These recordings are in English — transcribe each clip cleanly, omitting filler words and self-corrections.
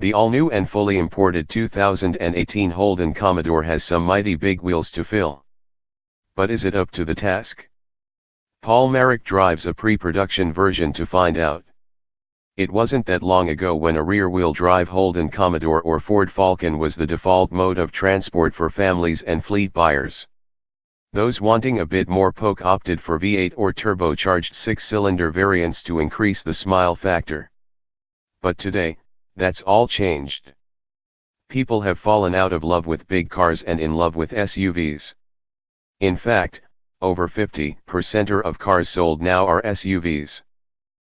The all-new and fully imported 2018 Holden Commodore has some mighty big wheels to fill. But is it up to the task? Paul Maric drives a pre-production version to find out. It wasn't that long ago when a rear-wheel drive Holden Commodore or Ford Falcon was the default mode of transport for families and fleet buyers. Those wanting a bit more poke opted for V8 or turbocharged 6-cylinder variants to increase the smile factor. But today, that's all changed. People have fallen out of love with big cars and in love with SUVs. In fact, over 50% of cars sold now are SUVs.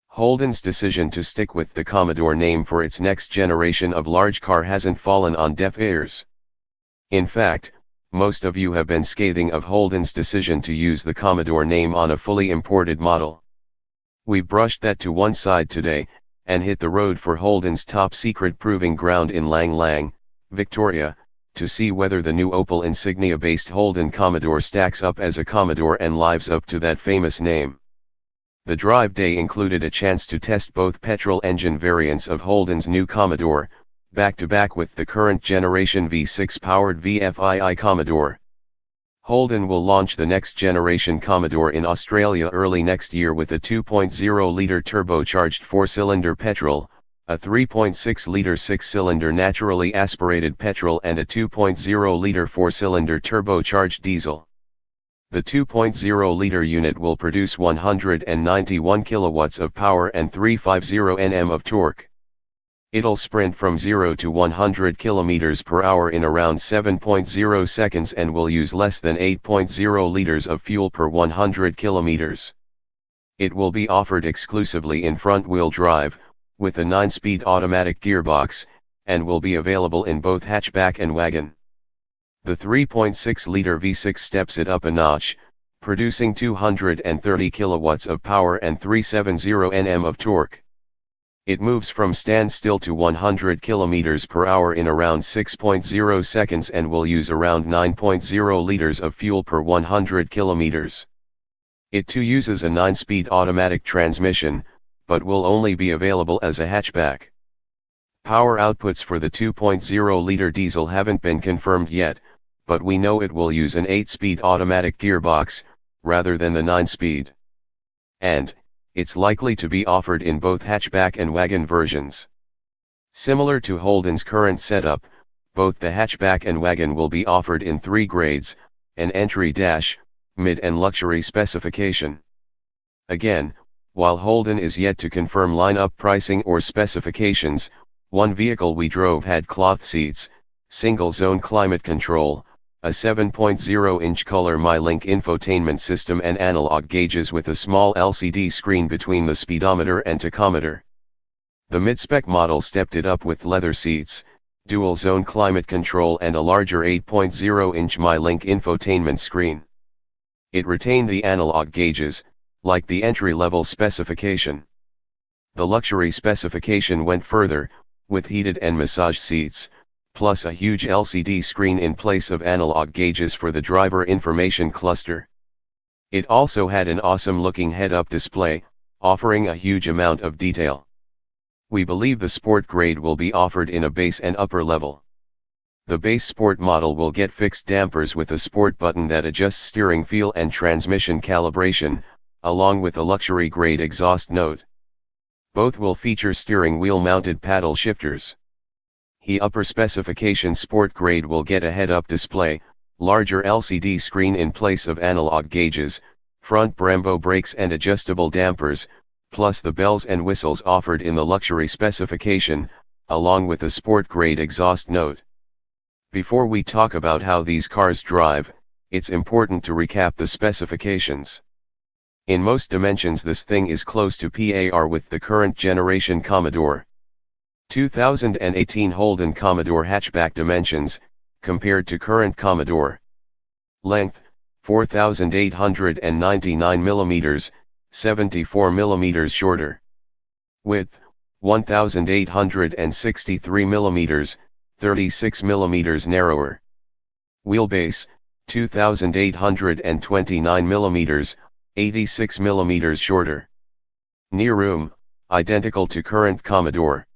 Holden's decision to stick with the Commodore name for its next generation of large car hasn't fallen on deaf ears. In fact, most of you have been scathing of Holden's decision to use the Commodore name on a fully imported model. We brushed that to one side today, and hit the road for Holden's top-secret proving ground in Lang Lang, Victoria, to see whether the new Opel Insignia-based Holden Commodore stacks up as a Commodore and lives up to that famous name. The drive day included a chance to test both petrol engine variants of Holden's new Commodore, back-to-back with the current generation V6-powered VFII Commodore. Holden will launch the next generation Commodore in Australia early next year with a 2.0-litre turbocharged 4-cylinder petrol, a 3.6-litre 6-cylinder naturally aspirated petrol and a 2.0-litre 4-cylinder turbocharged diesel. The 2.0-litre unit will produce 191 kilowatts of power and 350 Nm of torque. It'll sprint from 0 to 100 km per hour in around 7.0 seconds and will use less than 8.0 liters of fuel per 100 km. It will be offered exclusively in front-wheel drive, with a 9-speed automatic gearbox, and will be available in both hatchback and wagon. The 3.6-liter V6 steps it up a notch, producing 230 kilowatts of power and 370 Nm of torque. It moves from standstill to 100 km per hour in around 6.0 seconds and will use around 9.0 liters of fuel per 100 km. It too uses a 9-speed automatic transmission, but will only be available as a hatchback. Power outputs for the 2.0-liter diesel haven't been confirmed yet, but we know it will use an 8-speed automatic gearbox, rather than the 9-speed. And it's likely to be offered in both hatchback and wagon versions. Similar to Holden's current setup, both the hatchback and wagon will be offered in 3 grades, an entry dash, mid and luxury specification. Again, while Holden is yet to confirm lineup pricing or specifications, one vehicle we drove had cloth seats, single-zone climate control, a 7.0-inch color MyLink infotainment system and analog gauges with a small LCD screen between the speedometer and tachometer. The mid-spec model stepped it up with leather seats, dual-zone climate control and a larger 8.0-inch MyLink infotainment screen. It retained the analog gauges, like the entry-level specification. The luxury specification went further, with heated and massage seats, plus a huge LCD screen in place of analog gauges for the driver information cluster. It also had an awesome-looking head-up display, offering a huge amount of detail. We believe the sport grade will be offered in a base and upper level. The base sport model will get fixed dampers with a sport button that adjusts steering feel and transmission calibration, along with a luxury grade exhaust note. Both will feature steering wheel mounted paddle shifters. The upper specification sport grade will get a head-up display, larger LCD screen in place of analog gauges, front Brembo brakes and adjustable dampers, plus the bells and whistles offered in the luxury specification, along with a sport grade exhaust note. Before we talk about how these cars drive, it's important to recap the specifications. In most dimensions this thing is close to par with the current generation Commodore. 2018 Holden Commodore Hatchback dimensions, compared to current Commodore. Length, 4,899 mm, 74 mm shorter. Width, 1,863 mm, 36 mm narrower. Wheelbase, 2,829 mm, 86 mm shorter. Near room, identical to current Commodore.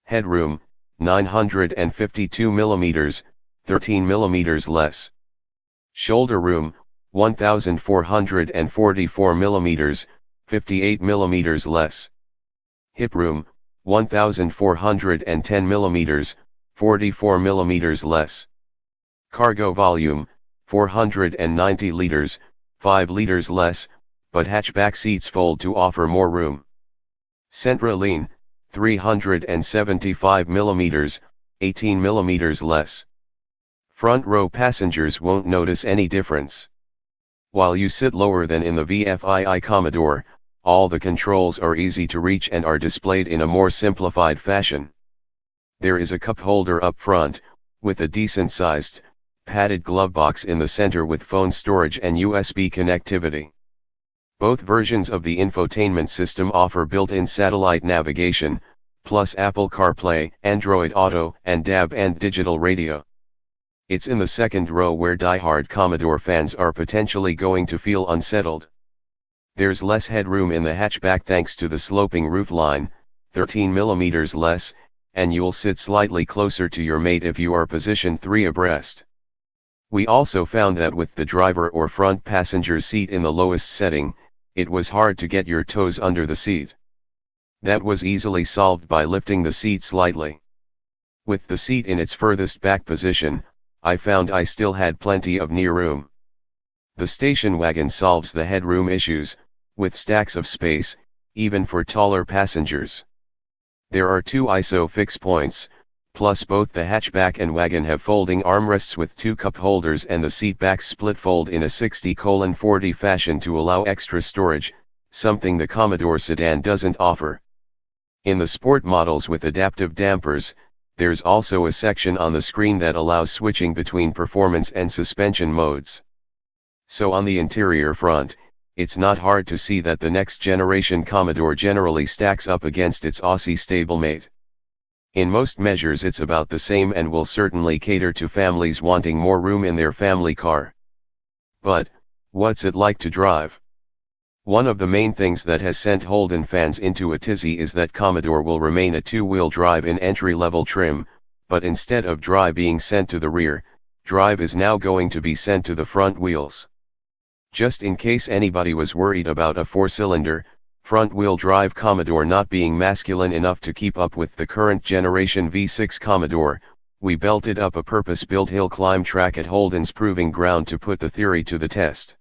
Headroom, 952 mm, 13 mm less. Shoulder room, 1444 mm, 58 mm less. Hip room, 1410 mm, 44 mm less. Cargo volume, 490 liters, 5 liters less, but hatchback seats fold to offer more room. Centreline, 375 mm, 18 mm less. Front row passengers won't notice any difference. While you sit lower than in the VFII Commodore, all the controls are easy to reach and are displayed in a more simplified fashion. There is a cup holder up front, with a decent-sized, padded glove box in the center with phone storage and USB connectivity. Both versions of the infotainment system offer built-in satellite navigation, plus Apple CarPlay, Android Auto, and DAB and digital radio. It's in the second row where die-hard Commodore fans are potentially going to feel unsettled. There's less headroom in the hatchback thanks to the sloping roofline, 13 mm less, and you'll sit slightly closer to your mate if you are positioned 3 abreast. We also found that with the driver or front passenger seat in the lowest setting, it was hard to get your toes under the seat. That was easily solved by lifting the seat slightly. With the seat in its furthest back position, I found I still had plenty of knee room. The station wagon solves the headroom issues, with stacks of space, even for taller passengers. There are 2 ISO fix points, plus both the hatchback and wagon have folding armrests with 2 cup holders, and the seat backs split fold in a 60:40 fashion to allow extra storage, something the Commodore sedan doesn't offer. In the sport models with adaptive dampers, there's also a section on the screen that allows switching between performance and suspension modes. So on the interior front, it's not hard to see that the next generation Commodore generally stacks up against its Aussie stablemate. In most measures it's about the same and will certainly cater to families wanting more room in their family car. But, what's it like to drive? One of the main things that has sent Holden fans into a tizzy is that Commodore will remain a 2-wheel drive in entry-level trim, but instead of drive being sent to the rear, drive is now going to be sent to the front wheels. Just in case anybody was worried about a 4-cylinder, front-wheel drive Commodore not being masculine enough to keep up with the current generation V6 Commodore, we belted up a purpose-built hill climb track at Holden's proving ground to put the theory to the test.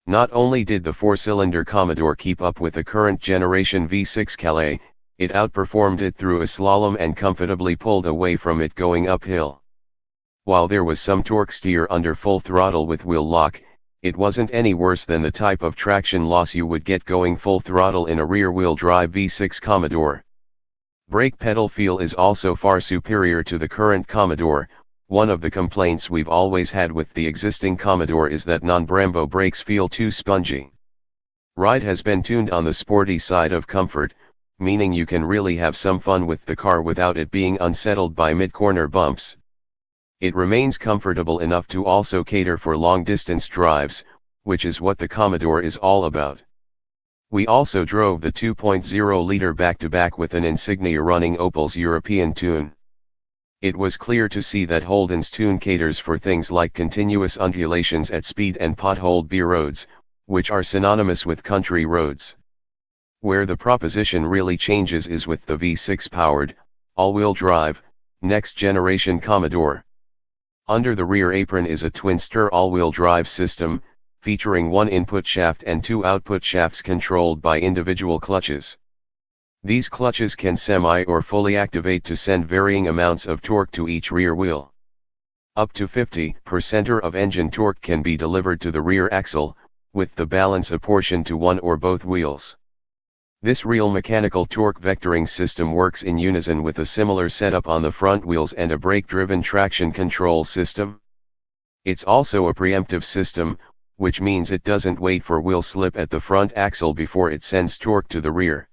Not only did the 4-cylinder Commodore keep up with the current generation V6 Calais, it outperformed it through a slalom and comfortably pulled away from it going uphill. While there was some torque steer under full throttle with wheel lock, it wasn't any worse than the type of traction loss you would get going full throttle in a rear-wheel drive V6 Commodore. Brake pedal feel is also far superior to the current Commodore. One of the complaints we've always had with the existing Commodore is that non-Brembo brakes feel too spongy. Ride has been tuned on the sporty side of comfort, meaning you can really have some fun with the car without it being unsettled by mid-corner bumps. It remains comfortable enough to also cater for long-distance drives, which is what the Commodore is all about. We also drove the 2.0-liter back-to-back with an Insignia running Opel's European tune. It was clear to see that Holden's tune caters for things like continuous undulations at speed and potholed B roads, which are synonymous with country roads. Where the proposition really changes is with the V6-powered, all-wheel drive, next-generation Commodore. Under the rear apron is a twin-stir all-wheel drive system, featuring 1 input shaft and 2 output shafts controlled by individual clutches. These clutches can semi or fully activate to send varying amounts of torque to each rear wheel. Up to 50% of engine torque can be delivered to the rear axle, with the balance apportioned to one or both wheels. This real mechanical torque vectoring system works in unison with a similar setup on the front wheels and a brake-driven traction control system. It's also a preemptive system, which means it doesn't wait for wheel slip at the front axle before it sends torque to the rear.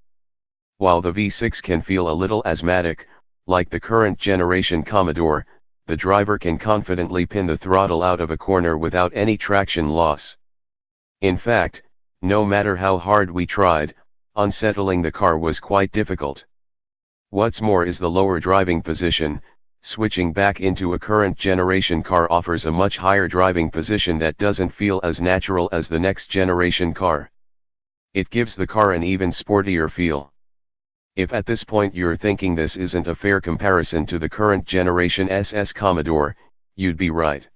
While the V6 can feel a little asthmatic, like the current generation Commodore, the driver can confidently pin the throttle out of a corner without any traction loss. In fact, no matter how hard we tried, unsettling the car was quite difficult. What's more is the lower driving position. Switching back into a current generation car offers a much higher driving position that doesn't feel as natural as the next generation car. It gives the car an even sportier feel. If at this point you're thinking this isn't a fair comparison to the current generation SS Commodore, you'd be right.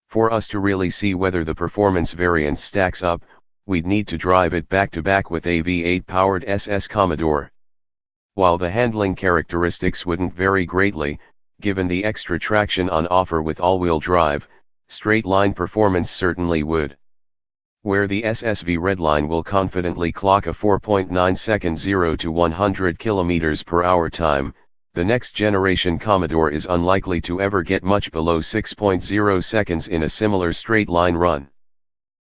For us to really see whether the performance variance stacks up, we'd need to drive it back to back with a V8 powered SS Commodore. While the handling characteristics wouldn't vary greatly, given the extra traction on offer with all-wheel drive, straight-line performance certainly would. Where the SSV Redline will confidently clock a 4.9 second 0 to 100 km/h time, the next generation Commodore is unlikely to ever get much below 6.0 seconds in a similar straight-line run.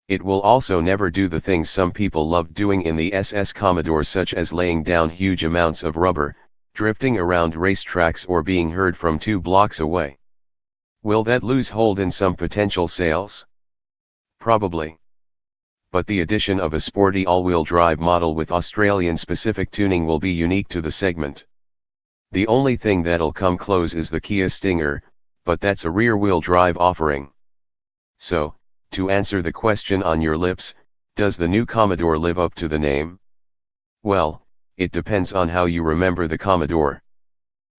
It will also never do the things some people loved doing in the SS Commodore, such as laying down huge amounts of rubber, drifting around racetracks, or being heard from 2 blocks away. Will that lose Holden some potential sales? Probably. But the addition of a sporty all-wheel drive model with Australian-specific tuning will be unique to the segment. The only thing that'll come close is the Kia Stinger, but that's a rear-wheel drive offering. So, to answer the question on your lips, does the new Commodore live up to the name? Well, it depends on how you remember the Commodore.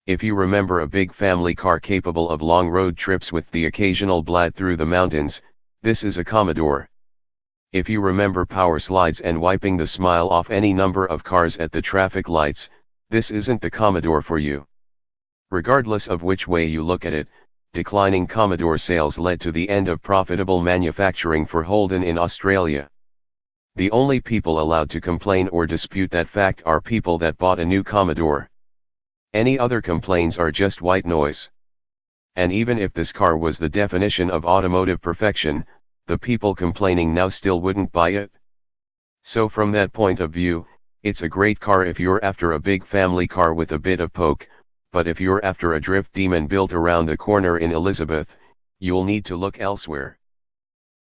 If you remember a big family car capable of long road trips with the occasional blast through the mountains, this is a Commodore. If you remember power slides and wiping the smile off any number of cars at the traffic lights, this isn't the Commodore for you. Regardless of which way you look at it, declining Commodore sales led to the end of profitable manufacturing for Holden in Australia. The only people allowed to complain or dispute that fact are people that bought a new Commodore. Any other complaints are just white noise. And even if this car was the definition of automotive perfection, the people complaining now still wouldn't buy it. So from that point of view, it's a great car if you're after a big family car with a bit of poke, but if you're after a drift demon built around the corner in Elizabeth, you'll need to look elsewhere.